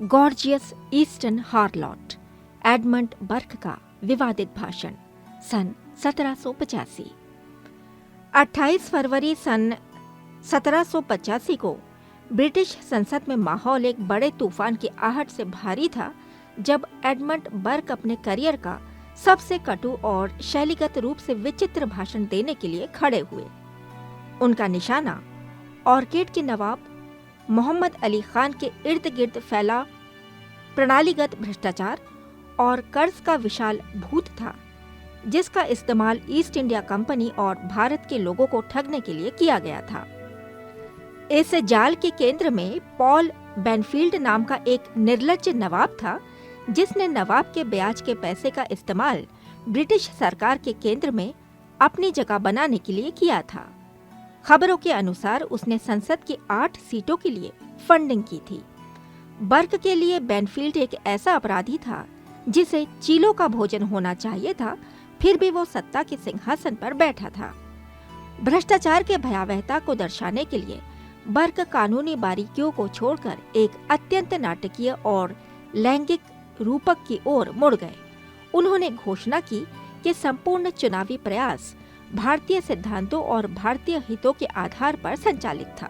Gorgeous eastern हार्लॉट, Edmund Burke का विवादित भाषण सन 1785। 28 फरवरी सन 1785 को ब्रिटिश संसद में माहौल एक बड़े तूफान की आहट से भारी था जब एडमंड बर्क अपने करियर का सबसे कटु और शैलीगत रूप से विचित्र भाषण देने के लिए खड़े हुए। उनका निशाना ऑर्किड के नवाब मोहम्मद अली खान के इर्द गिर्द फैला प्रणालीगत भ्रष्टाचार और कर्ज का विशाल भूत था, जिसका इस्तेमाल ईस्ट इंडिया कंपनी और भारत के लोगों को ठगने के लिए किया गया था। इस जाल के केंद्र में पॉल बेनफील्ड नाम का एक निर्लज्ज नवाब था, जिसने नवाब के ब्याज के पैसे का इस्तेमाल ब्रिटिश सरकार के केंद्र में अपनी जगह बनाने के लिए किया था। खबरों के अनुसार उसने संसद की 8 सीटों के लिए फंडिंग की थी। बर्क के लिए बेनफील्ड एक ऐसा अपराधी था जिसे चीलों का भोजन होना चाहिए था, फिर भी वो सत्ता के सिंहासन पर बैठा था। भ्रष्टाचार के भयावहता को दर्शाने के लिए बर्क कानूनी बारीकियों को छोड़कर एक अत्यंत नाटकीय और लैंगिक रूपक की ओर मुड़ गए। उन्होंने घोषणा की कि संपूर्ण चुनावी प्रयास भारतीय सिद्धांतों और भारतीय हितों के आधार पर संचालित था।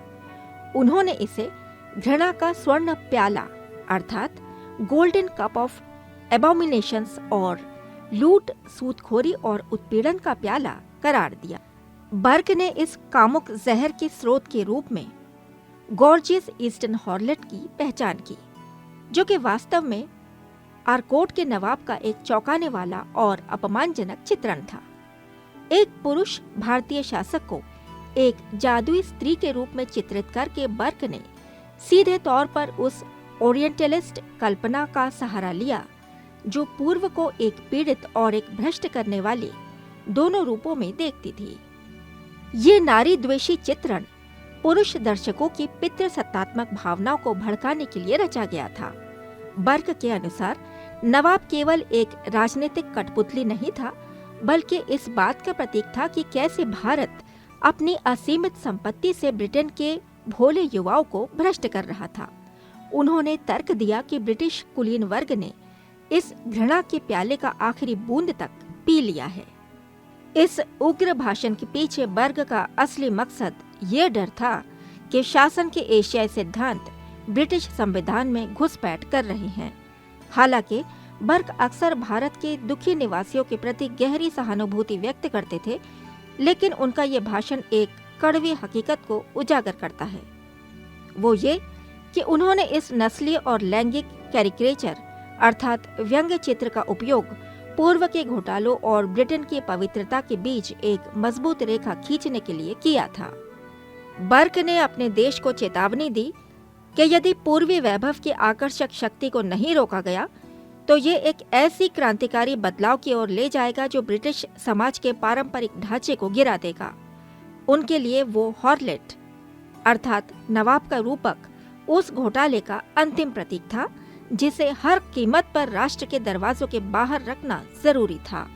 उन्होंने इसे घृणा का स्वर्ण प्याला अर्थात गोल्डन कप ऑफ एबोमिनेशंस और लूट, सूदखोरी और उत्पीड़न का प्याला करार दिया। बर्क ने इस कामुक जहर के स्रोत के रूप में गॉर्जियस ईस्टर्न हार्लॉट की पहचान की, जो कि वास्तव में आर्कोट के नवाब का एक चौंकाने वाला और अपमानजनक चित्रण था। एक पुरुष भारतीय शासक को एक जादुई स्त्री के रूप में चित्रित करके बर्क ने सीधे तौर पर उस ओरिएंटलिस्ट कल्पना का सहारा लिया जो पूर्व को एक पीड़ित और एक भ्रष्ट करने वाले दोनों रूपों में देखती थी। ये नारी द्वेषी चित्रण पुरुष दर्शकों की पितृसत्तात्मक भावनाओं को भड़काने के लिए रचा गया था। बर्क के अनुसार नवाब केवल एक राजनीतिक कठपुतली नहीं था, बल्कि इस बात का प्रतीक था कि कैसे भारत अपनी असीमित संपत्ति से ब्रिटेन के भोले युवाओं को भ्रष्ट कर रहा था। उन्होंने तर्क दिया कि ब्रिटिश कुलीन वर्ग ने इस घृणा के प्याले का आखिरी बूंद तक पी लिया है। इस उग्र भाषण के पीछे बर्ग का असली मकसद ये डर था कि शासन के एशियाई सिद्धांत ब्रिटिश संविधान में घुसपैठ कर रहे हैं। हालांकि बर्क अक्सर भारत के दुखी निवासियों के प्रति गहरी सहानुभूति व्यक्त करते थे, लेकिन उनका ये भाषण एक कड़वी हकीकत को उजागर करता है। वो ये कि उन्होंने इस नस्लीय और लैंगिक कैरिकेचर अर्थात व्यंग्य चित्र का उपयोग पूर्व के घोटालों और ब्रिटेन की पवित्रता के बीच एक मजबूत रेखा खींचने के लिए किया था। बर्क ने अपने देश को चेतावनी दी कि यदि पूर्वी वैभव की आकर्षक शक्ति को नहीं रोका गया तो ये एक ऐसी क्रांतिकारी बदलाव की ओर ले जाएगा जो ब्रिटिश समाज के पारंपरिक ढांचे को गिरा देगा। उनके लिए वो हार्लॉट अर्थात नवाब का रूपक उस घोटाले का अंतिम प्रतीक था जिसे हर कीमत पर राष्ट्र के दरवाजों के बाहर रखना जरूरी था।